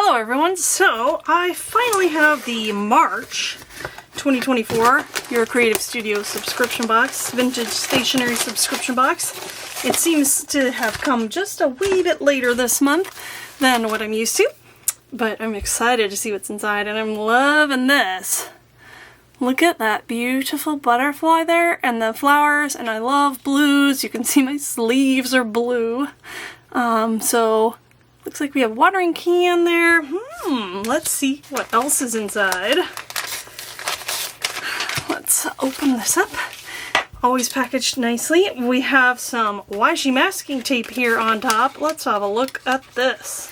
Hello everyone, so I finally have the March 2024 Your Creative Studio subscription box, vintage stationery subscription box. It seems to have come just a wee bit later this month than what I'm used to, but I'm excited to see what's inside and I'm loving this. Look at that beautiful butterfly there and the flowers, and I love blues. You can see my sleeves are blue. So looks like we have a watering can there. Let's see what else is inside. Let's open this up. Always packaged nicely. We have some washi masking tape here on top. Let's have a look at this.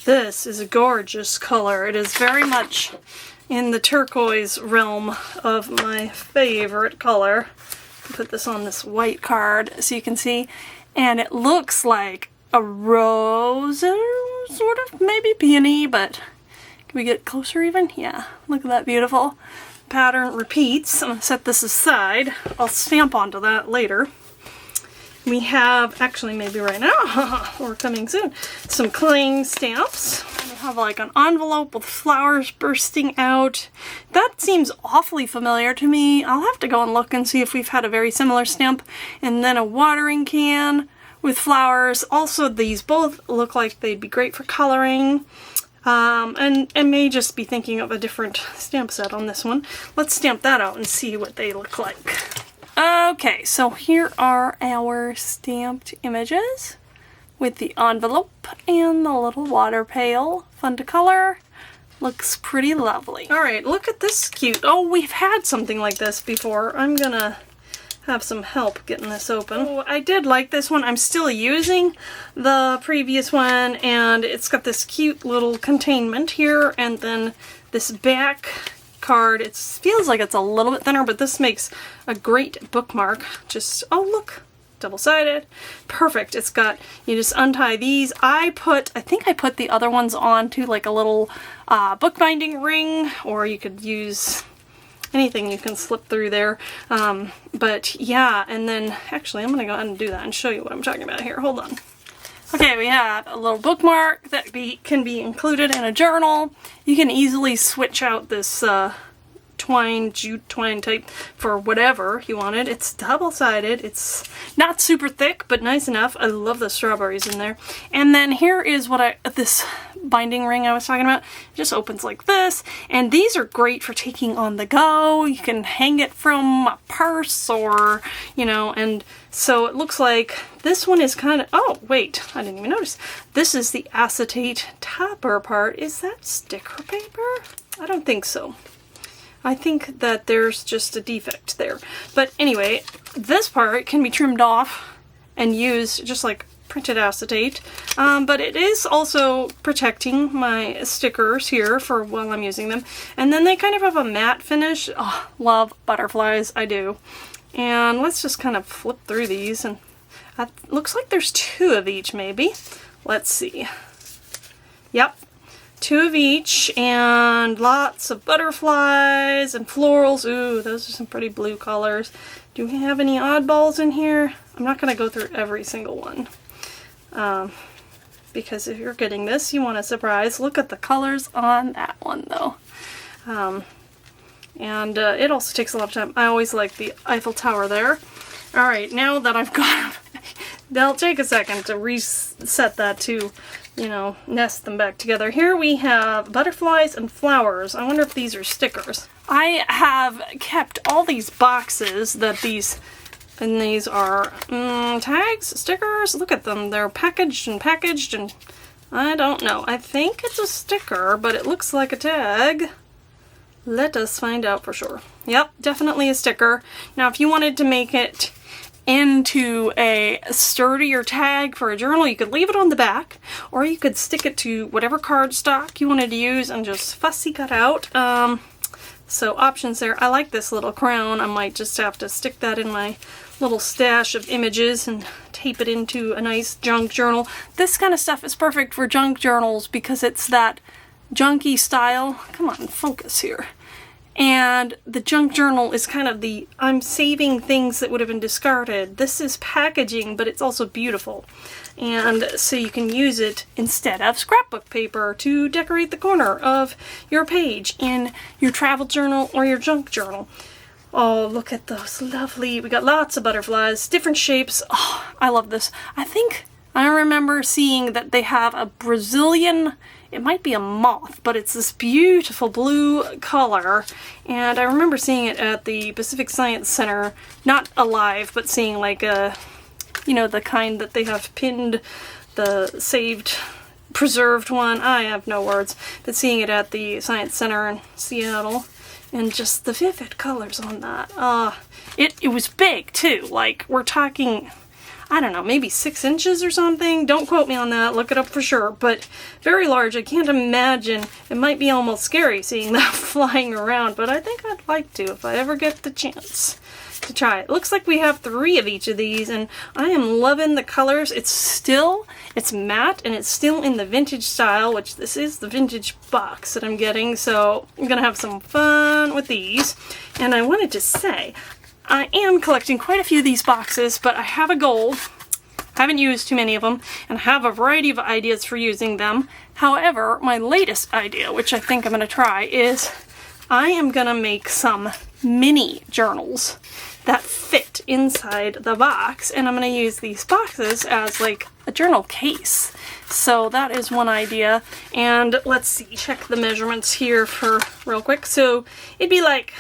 This is a gorgeous color. It is very much in the turquoise realm of my favorite color. Put this on this white card so you can see. And it looks like a rose, sort of, maybe peony, but can we get closer even? Yeah, look at that beautiful pattern. Repeats. I'm going to set this aside. I'll stamp onto that later. We have, actually maybe right now, or coming soon, some cling stamps. We have like an envelope with flowers bursting out. That seems awfully familiar to me. I'll have to go and look and see if we've had a very similar stamp. And then a watering can with flowers. Also, these both look like they'd be great for coloring. And may just be thinking of a different stamp set on this one. Let's stamp that out and see what they look like. Okay, so here are our stamped images with the envelope and the little water pail. Fun to color. Looks pretty lovely. Alright, look at this cute. Oh, we've had something like this before. I'm gonna have some help getting this open. Oh, I did like this one. I'm still using the previous one, and it's got this cute little containment here, and then this back card. It feels like it's a little bit thinner, but this makes a great bookmark. Just, oh look, double-sided. Perfect. It's got, you just untie these. I think I put the other ones onto like a little bookbinding ring, or you could use anything you can slip through there. But yeah, and then actually I'm gonna go ahead and do that and show you what I'm talking about here. Hold on. Okay, we have a little bookmark that can be included in a journal. You can easily switch out this jute twine type for whatever you wanted. It's double-sided. It's not super thick, but nice enough. I love the strawberries in there. And then here is this binding ring I was talking about. It just opens like this, and these are great for taking on the go. You can hang it from a purse, or and so it looks like this one is kind of, oh wait, I didn't even notice. This is the acetate topper part. Is that sticker paper? I don't think so. I think that there's just a defect there. But anyway, this part can be trimmed off and used just like printed acetate. But it is also protecting my stickers here for while I'm using them. And then they kind of have a matte finish. Oh, love butterflies, I do. And let's just kind of flip through these, and it looks like there's 2 of each maybe. Let's see. Yep. 2 of each, and lots of butterflies and florals. Ooh, those are some pretty blue colors. Do we have any oddballs in here? I'm not going to go through every single one. Because if you're getting this, you want a surprise. Look at the colors on that one, though. And it also takes a lot of time. I always like the Eiffel Tower there. Alright, now that I've got them, they'll take a second to reset that to, nest them back together. Here we have butterflies and flowers. I wonder if these are stickers. I have kept all these boxes that these are tags, stickers. Look at them. They're packaged, and I don't know. I think it's a sticker, but it looks like a tag. Let us find out for sure. Yep, definitely a sticker. Now, if you wanted to make it into a sturdier tag for a journal, you could leave it on the back, or you could stick it to whatever cardstock you wanted to use and just fussy cut out. So options there. I like this little crown. I might just have to stick that in my little stash of images and tape it into a nice junk journal. This kind of stuff is perfect for junk journals because it's that junky style. Come on, focus here. And the junk journal is kind of the, I'm saving things that would have been discarded. This is packaging, but it's also beautiful. And so you can use it instead of scrapbook paper to decorate the corner of your page in your travel journal or your junk journal. Oh, look at those lovely, we got lots of butterflies, different shapes. Oh, I love this. I think I remember seeing that they have a Brazilian, it might be a moth, but it's this beautiful blue color. And I remember seeing it at the Pacific Science Center, not alive, but seeing like a, you know, the kind that they have pinned, the saved, preserved one. I have no words, but seeing it at the Science Center in Seattle. And just the vivid colors on that. It was big too. Like, we're talking, I don't know, maybe 6 inches or something. Don't quote me on that. Look it up for sure. But very large. I can't imagine. It might be almost scary seeing that flying around. But I think I'd like to if I ever get the chance to try it. Looks like we have 3 of each of these, and I am loving the colors. It's matte, and it's still in the vintage style, which this is the vintage box that I'm getting, so I'm gonna have some fun with these. And I wanted to say, I am collecting quite a few of these boxes, but I have a goal. I haven't used too many of them, and I have a variety of ideas for using them. However, my latest idea, which I think I'm gonna try, is I am gonna make some mini journals that fit inside the box, and I'm going to use these boxes as like a journal case. So that is one idea. And let's see, check the measurements here for real quick. So it'd be like,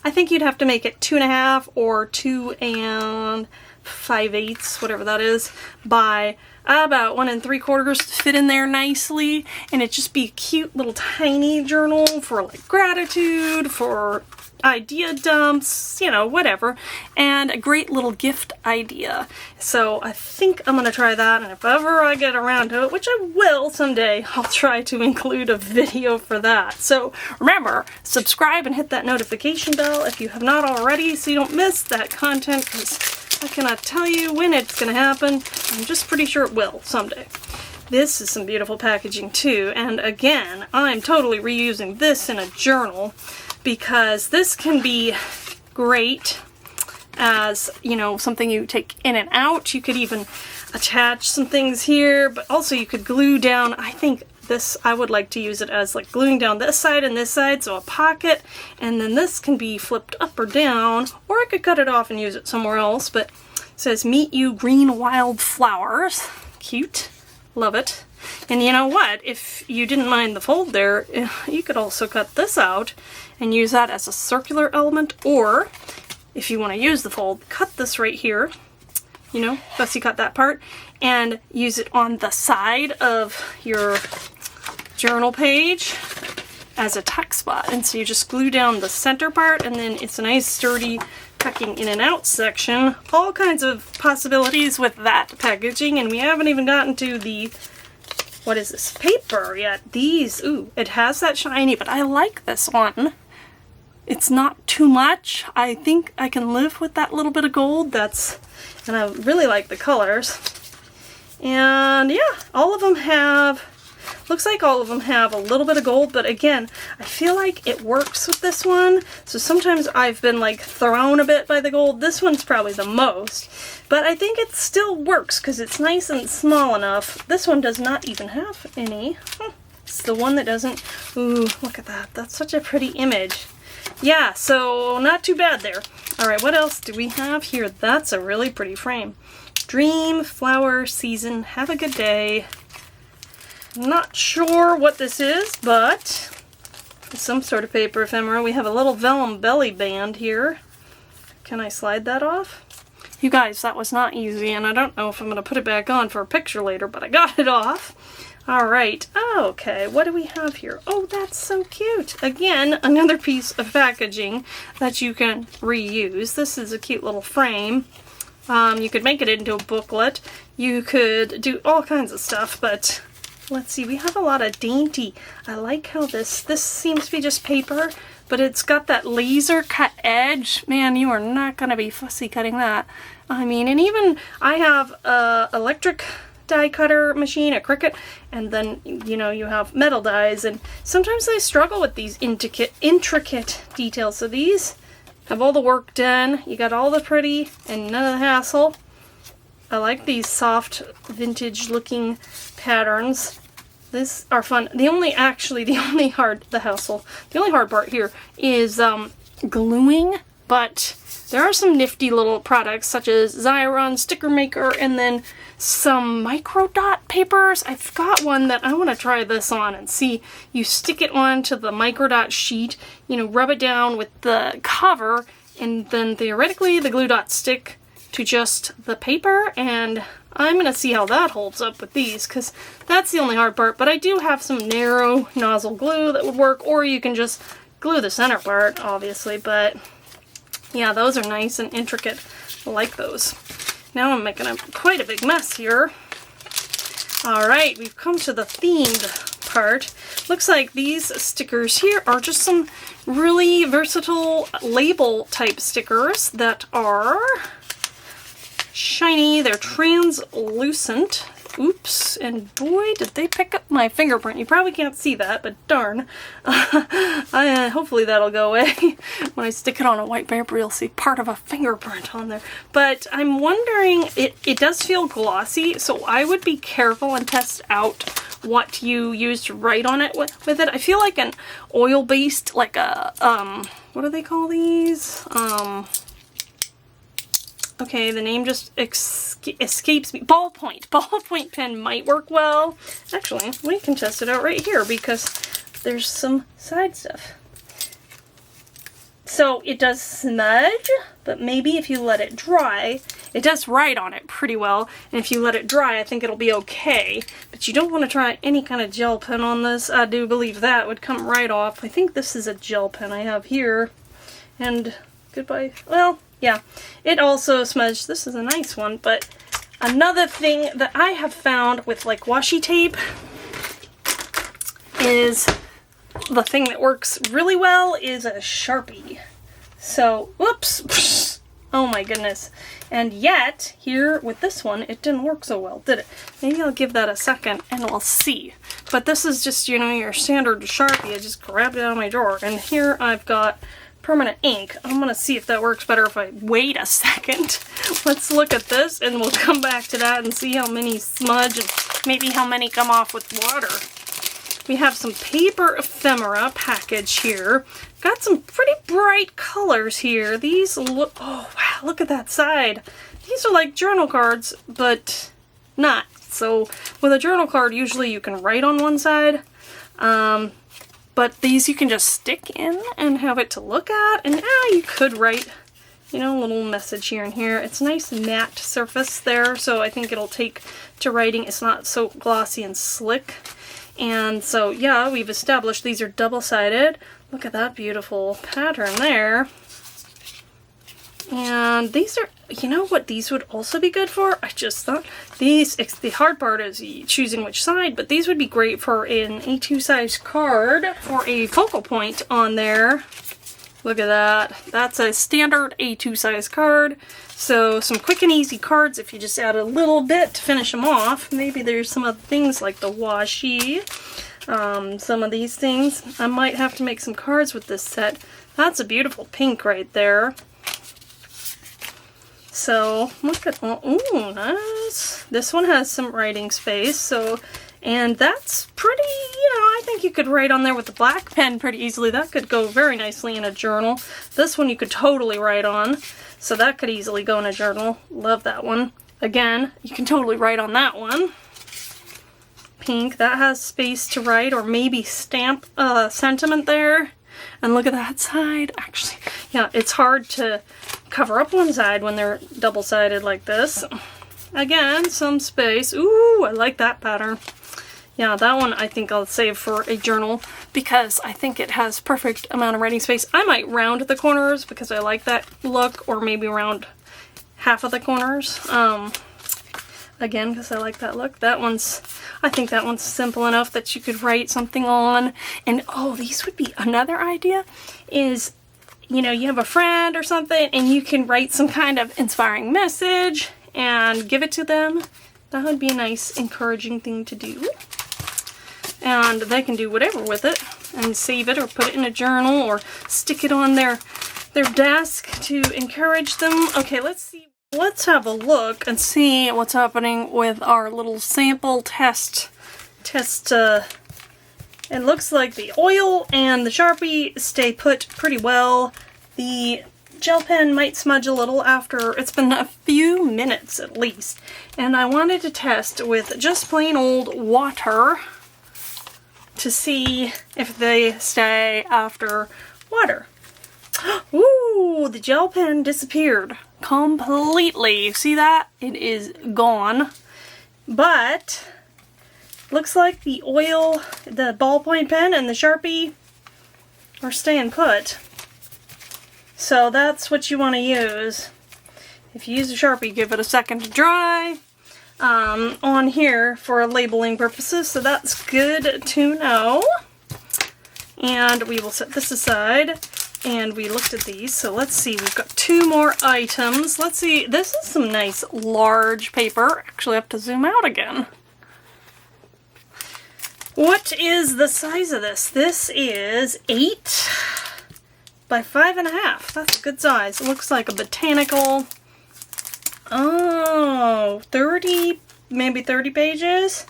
I think you'd have to make it 2.5 or 2 5/8, whatever that is, by about 1 3/4 to fit in there nicely. And it'd just be a cute little tiny journal for like gratitude, for idea dumps, you know, whatever, and a great little gift idea. So I think I'm gonna try that, and if ever I get around to it, which I will someday, I'll try to include a video for that. So remember, subscribe and hit that notification bell if you have not already, so you don't miss that content, because I cannot tell you when it's gonna happen. I'm just pretty sure it will someday. This is some beautiful packaging too, and again, I'm totally reusing this in a journal, because this can be great as, you know, something you take in and out. You could even attach some things here, but also you could glue down, I think this, I would like to use it as like gluing down this side and this side, so a pocket, and then this can be flipped up or down, or I could cut it off and use it somewhere else. But it says, "Meet you green wildflowers." Cute. Love it. And you know what? If you didn't mind the fold there, you could also cut this out and use that as a circular element, or if you want to use the fold, cut this right here, you know, fussy cut that part, and use it on the side of your journal page as a tuck spot. And so you just glue down the center part, and then it's a nice sturdy tucking in and out section. All kinds of possibilities with that packaging, and we haven't even gotten to the, what is this, paper yet. These, ooh, it has that shiny, but I like this one. It's not too much. I think I can live with that little bit of gold. And I really like the colors. And yeah, all of them have, looks like all of them have a little bit of gold, but again, I feel like it works with this one. So sometimes I've been like thrown a bit by the gold. This one's probably the most, but I think it still works because it's nice and small enough. This one does not even have any. It's the one that doesn't. Ooh, look at that. That's such a pretty image. Yeah, so not too bad there. All right, what else do we have here? That's a really pretty frame. Dream flower season. Have a good day. Not sure what this is, but it's some sort of paper ephemera. We have a little vellum belly band here. Can I slide that off? You guys, that was not easy, and I don't know if I'm going to put it back on for a picture later, but I got it off. All right. Okay, what do we have here? Oh, that's so cute. Again, another piece of packaging that you can reuse. This is a cute little frame. You could make it into a booklet. You could do all kinds of stuff, but let's see. We have a lot of dainty. I like how this seems to be just paper, but it's got that laser cut edge. Man, you are not going to be fussy cutting that. I mean, and even I have electric die cutter machine, a Cricut, and then, you know, you have metal dies, and sometimes I struggle with these intricate details. So these have all the work done. You got all the pretty and none of the hassle. I like these soft vintage looking patterns. These are fun. The only hard part here is gluing, but there are some nifty little products such as Xyron Sticker Maker and then some micro dot papers. I've got one that I want to try this on and see. You stick it onto the micro dot sheet, you know, rub it down with the cover, and then theoretically the glue dots stick to just the paper, and I'm going to see how that holds up with these, because that's the only hard part. But I do have some narrow nozzle glue that would work, or you can just glue the center part, obviously, but yeah, those are nice and intricate. I like those. Now I'm making quite a big mess here. Alright, we've come to the themed part. Looks like these stickers here are just some really versatile label type stickers that are shiny. They're translucent. Oops, and boy, did they pick up my fingerprint. You probably can't see that, but darn. Hopefully that'll go away. When I stick it on a white paper, you'll see part of a fingerprint on there. But I'm wondering, it does feel glossy, so I would be careful and test out what you use to write on it with it. I feel like an oil-based, like a, what do they call these? Okay, the name just escapes me. Ballpoint pen might work well. Actually, we can test it out right here because there's some side stuff. So it does smudge, but maybe if you let it dry, it does write on it pretty well. And if you let it dry, I think it'll be okay. But you don't want to try any kind of gel pen on this. I do believe that would come right off. I think this is a gel pen I have here. And goodbye. Well, yeah, it also smudged. This is a nice one, but another thing that I have found with like washi tape is the thing that works really well is a Sharpie. So, whoops, oh my goodness. And yet, here with this one, it didn't work so well, did it? Maybe I'll give that a second and we'll see. But this is just, you know, your standard Sharpie. I just grabbed it out of my drawer, and here I've got permanent ink. I'm gonna see if that works better if I wait a second. Let's look at this and we'll come back to that and see how many smudge and maybe how many come off with water. We have some paper ephemera package here. Got some pretty bright colors here. These look, oh wow, look at that side. These are like journal cards, but not. So with a journal card, usually you can write on one side. But these you can just stick in and have it to look at, and you could write, you know, a little message here and here. It's a nice matte surface there, so I think it'll take to writing. It's not so glossy and slick. And so, yeah, we've established these are double-sided. Look at that beautiful pattern there. And these are, you know what these would also be good for? I just thought these, the hard part is choosing which side, but these would be great for an A2 size card for a focal point on there. Look at that. That's a standard A2 size card. So some quick and easy cards if you just add a little bit to finish them off. Maybe there's some other things like the washi. Some of these things. I might have to make some cards with this set. That's a beautiful pink right there. So, look at, ooh, nice. This one has some writing space, so, and that's pretty, you know, I think you could write on there with the black pen pretty easily. That could go very nicely in a journal. This one you could totally write on, so that could easily go in a journal. Love that one. Again, you can totally write on that one. Pink, that has space to write, or maybe stamp sentiment there. And look at that side. Actually, yeah, it's hard to cover up one side when they're double-sided like this. Again, some space. Ooh, I like that pattern. Yeah, that one I think I'll save for a journal because I think it has perfect amount of writing space. I might round the corners because I like that look, or maybe round half of the corners. Again, because I like that look. I think that one's simple enough that you could write something on. And oh, these would be another idea is, you know, you have a friend or something and you can write some kind of inspiring message and give it to them. That would be a nice, encouraging thing to do. And they can do whatever with it and save it or put it in a journal or stick it on their desk to encourage them. Okay, let's see. Let's have a look and see what's happening with our little sample test. It looks like the oil and the Sharpie stay put pretty well. The gel pen might smudge a little after it's been a few minutes at least. And I wanted to test with just plain old water to see if they stay after water. Ooh, the gel pen disappeared completely. You see that? It is gone. But looks like the oil, the ballpoint pen, and the Sharpie are staying put. So that's what you want to use. If you use a Sharpie, give it a second to dry on here for labeling purposes. So that's good to know. And we will set this aside. And we looked at these, so let's see, we've got 2 more items. Let's see, this is some nice large paper. Actually, I have to zoom out again. What is the size of this? This is 8 by 5.5. That's a good size. It looks like a Botanical. Oh, 30, maybe 30 pages.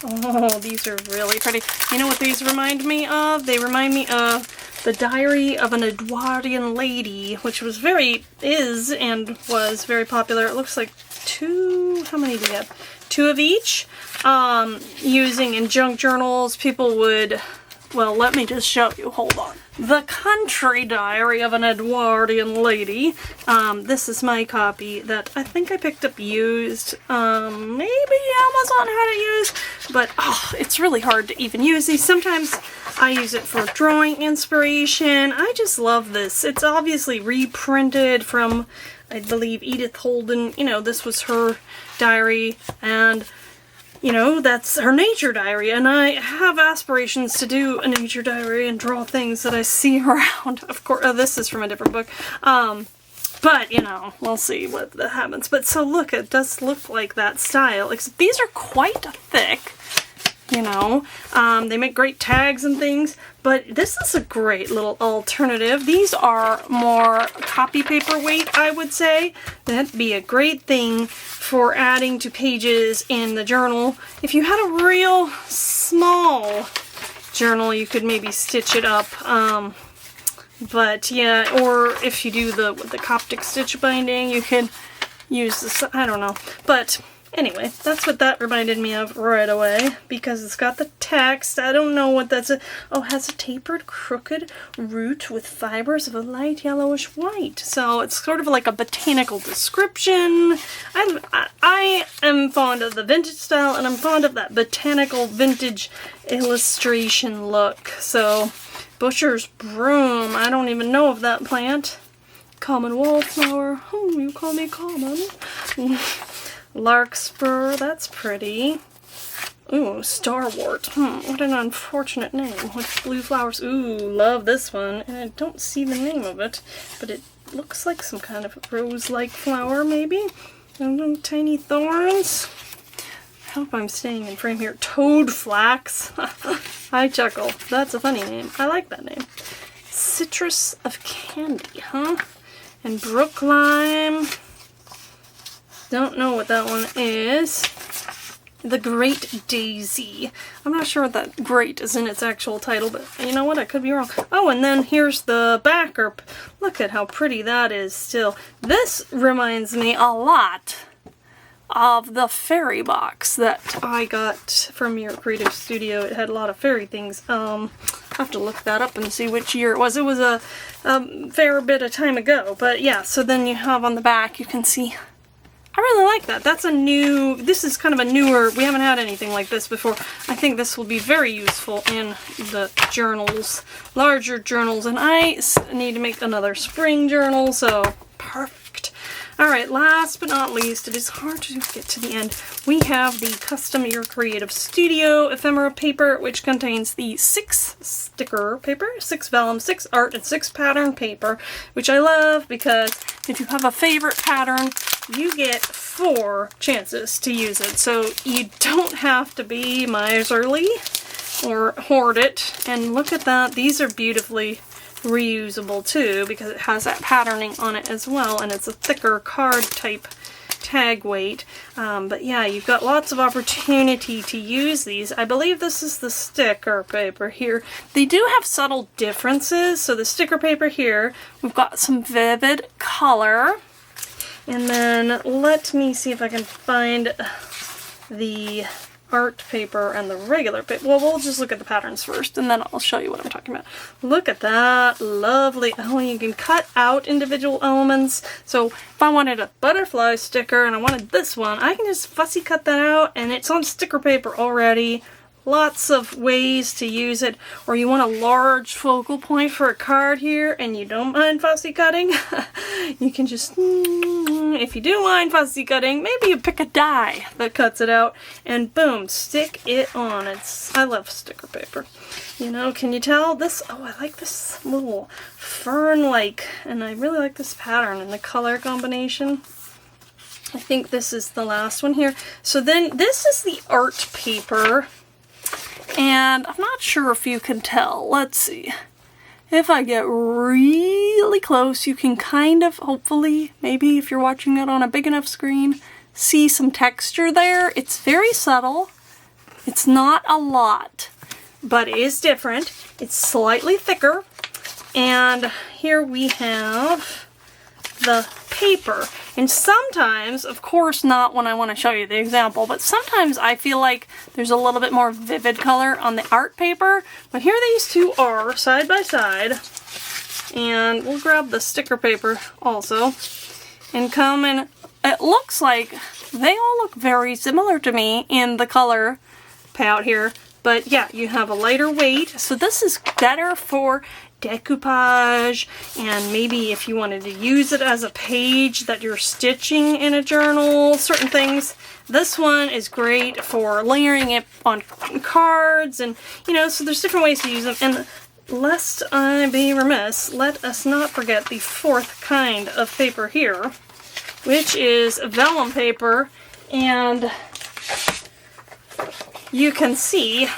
Oh, these are really pretty. You know what these remind me of? They remind me of The Diary of an Edwardian Lady, which was very popular. It looks like 2, how many do we have? 2 of each. Using in junk journals, people would, well, let me just show you, hold on. The Country Diary of an Edwardian Lady. This is my copy that I think I picked up used. Maybe Amazon had it used, but it's really hard to even use these. Sometimes I use it for drawing inspiration. I just love this. It's obviously reprinted from, I believe, Edith Holden. You know, this was her diary, and you know, that's her nature diary, and I have aspirations to do a nature diary and draw things that I see around. Of course, this is from a different book. But, you know, we'll see what that happens. But so look, it does look like that style, except these are quite thick, you know. They make great tags and things, but this is a great little alternative. These are more copy paper weight, I would say. That'd be a great thing for adding to pages in the journal. If you had a real small journal, you could maybe stitch it up. But yeah, or if you do the Coptic stitch binding, you could use this, I don't know. But anyway, that's what that reminded me of right away, because it's got the text. I don't know what that's. Oh, it has a tapered, crooked root with fibers of a light yellowish white. So it's sort of like a botanical description. I am fond of the vintage style, and I'm fond of that botanical vintage illustration look. So, Butcher's Broom. I don't even know of that plant. Common wallflower. Oh, you call me common. Larkspur, that's pretty. Ooh, starwort. What an unfortunate name. With blue flowers. Ooh, love this one. And I don't see the name of it, but it looks like some kind of rose-like flower, maybe. And tiny thorns. I hope I'm staying in frame here. Toadflax. I chuckle. That's a funny name. I like that name. Citrus of Candy, huh? And Brooklime. Don't know what that one is. The Great Daisy. I'm not sure what that great is in its actual title, but you know what? I could be wrong. Oh, and then here's the backer. Look at how pretty that is still. This reminds me a lot of the fairy box that I got from your creative studio. It had a lot of fairy things. I'll have to look that up and see which year it was. It was a fair bit of time ago. But yeah, so then you have on the back, you can see. I really like that. That's a new, this is kind of a newer, we haven't had anything like this before. I think this will be very useful in the journals, larger journals, and I need to make another spring journal, so perfect. Alright, last but not least, it is hard to get to the end. We have the Custom Your Creative Studio ephemera paper, which contains the 6 sticker paper, 6 vellum, 6 art, and 6 pattern paper, which I love because if you have a favorite pattern, you get 4 chances to use it. So you don't have to be miserly or hoard it. And look at that. These are beautifully reusable too because it has that patterning on it as well, and it's a thicker card type tag weight. But yeah, you've got lots of opportunity to use these. I believe this is the sticker paper here. They do have subtle differences. So the sticker paper here, we've got some vivid color. And then let me see if I can find the art paper and the regular paper. Well, we'll just look at the patterns first and then I'll show you what I'm talking about. Look at that. Lovely. Oh, you can cut out individual elements. So if I wanted a butterfly sticker and I wanted this one, I can just fussy cut that out and it's on sticker paper already. Lots of ways to use it. Or you want a large focal point for a card here and you don't mind fussy cutting, you can just, if you do mind fussy cutting, maybe you pick a die that cuts it out and boom, stick it on. I love sticker paper. You know, can you tell this? Oh, I like this little fern-like, and I really like this pattern and the color combination. I think this is the last one here. So then this is the art paper. And I'm not sure if you can tell. Let's see. If I get really close, you can kind of, hopefully, maybe if you're watching it on a big enough screen, see some texture there. It's very subtle. It's not a lot, but it is different. It's slightly thicker. And here we have the paper. And sometimes, of course not when I want to show you the example, but sometimes I feel like there's a little bit more vivid color on the art paper. But here these two are side by side. And we'll grab the sticker paper also and come and it looks like they all look very similar to me in the color palette here. But yeah, you have a lighter weight. So this is better for decoupage, and maybe if you wanted to use it as a page that you're stitching in a journal, certain things. This one is great for layering it on cards, and you know, so there's different ways to use them. And lest I be remiss, let us not forget the 4th kind of paper here, which is vellum paper, and you can see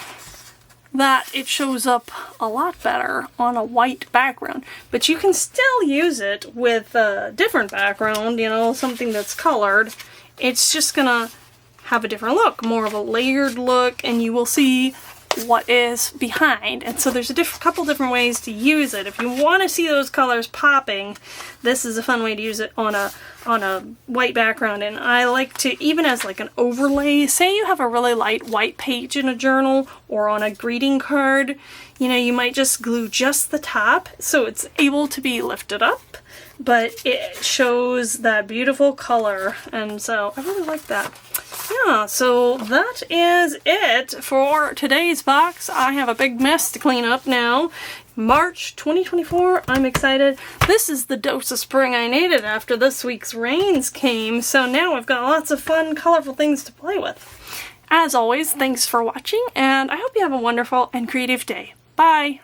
that it shows up a lot better on a white background. But you can still use it with a different background, you know, something that's colored. It's just gonna have a different look, more of a layered look, and you will see what is behind. And so there's a couple different ways to use it. If you want to see those colors popping, this is a fun way to use it on a white background. And I like to, even as like an overlay, say you have a really light white page in a journal or on a greeting card, you know, you might just glue just the top so it's able to be lifted up, but it shows that beautiful color. And so I really like that. Yeah, so that is it for today's box. I have a big mess to clean up now. March 2024, I'm excited. This is the dose of spring I needed after this week's rains came, so now I've got lots of fun, colorful things to play with. As always, thanks for watching, and I hope you have a wonderful and creative day. Bye!